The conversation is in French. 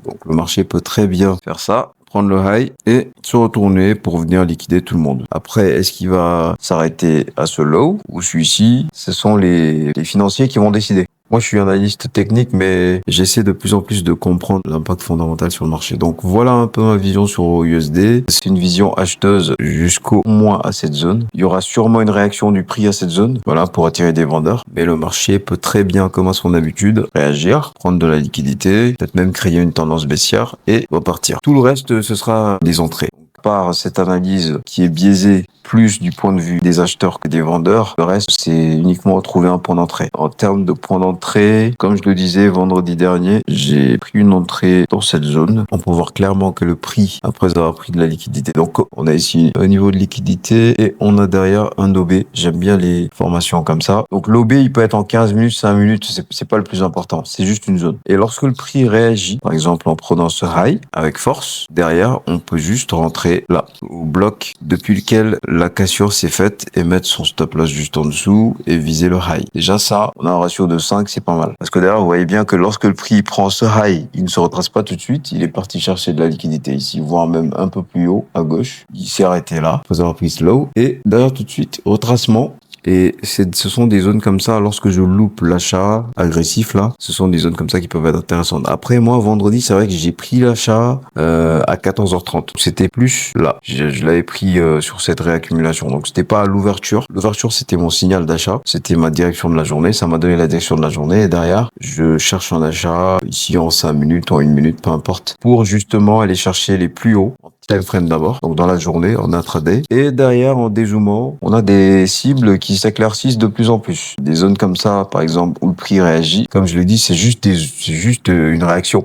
Donc le marché peut très bien faire ça, prendre le high et se retourner pour venir liquider tout le monde. Après, est-ce qu'il va s'arrêter à ce low ou celui-ci? Ce sont les financiers qui vont décider. Moi, je suis analyste technique, mais j'essaie de plus en plus de comprendre l'impact fondamental sur le marché. Donc, voilà un peu ma vision sur USD. C'est une vision acheteuse jusqu'au moins à cette zone. Il y aura sûrement une réaction du prix à cette zone, voilà, pour attirer des vendeurs. Mais le marché peut très bien, comme à son habitude, réagir, prendre de la liquidité, peut-être même créer une tendance baissière et repartir. Tout le reste, ce sera des entrées. Par cette analyse qui est biaisée plus du point de vue des acheteurs que des vendeurs, le reste, c'est uniquement trouver un point d'entrée. En termes de point d'entrée, comme je le disais vendredi dernier, j'ai pris une entrée dans cette zone. On peut voir clairement que le prix, après avoir pris de la liquidité. Donc, on a ici un niveau de liquidité et on a derrière un OB. J'aime bien les formations comme ça. Donc, l'OB, il peut être en 15 minutes, 5 minutes, c'est pas le plus important. C'est juste une zone. Et lorsque le prix réagit, par exemple, en prenant ce high avec force, derrière, on peut juste rentrer là, au bloc depuis lequel la cassure s'est faite et mettre son stop loss juste en dessous et viser le high. Déjà ça, on a un ratio de 5, c'est pas mal. Parce que derrière, vous voyez bien que lorsque le prix prend ce high, il ne se retrace pas tout de suite, il est parti chercher de la liquidité ici, voire même un peu plus haut à gauche. Il s'est arrêté là, après avoir pris slow. Et derrière tout de suite, retracement. Et ce sont des zones comme ça, lorsque je loupe l'achat agressif là, ce sont des zones comme ça qui peuvent être intéressantes. Après moi, vendredi, c'est vrai que j'ai pris l'achat à 14h30. C'était plus là. Je l'avais pris sur cette réaccumulation. Donc c'était pas à l'ouverture. L'ouverture, c'était mon signal d'achat. C'était ma direction de la journée. Ça m'a donné la direction de la journée. Et derrière, je cherche un achat ici en 5 minutes, en 1 minute, peu importe, pour justement aller chercher les plus hauts. Time frame d'abord, donc dans la journée, en intraday. Et derrière, en dézoomant, on a des cibles qui s'éclaircissent de plus en plus. Des zones comme ça, par exemple, où le prix réagit. Comme je l'ai dit, c'est juste une réaction.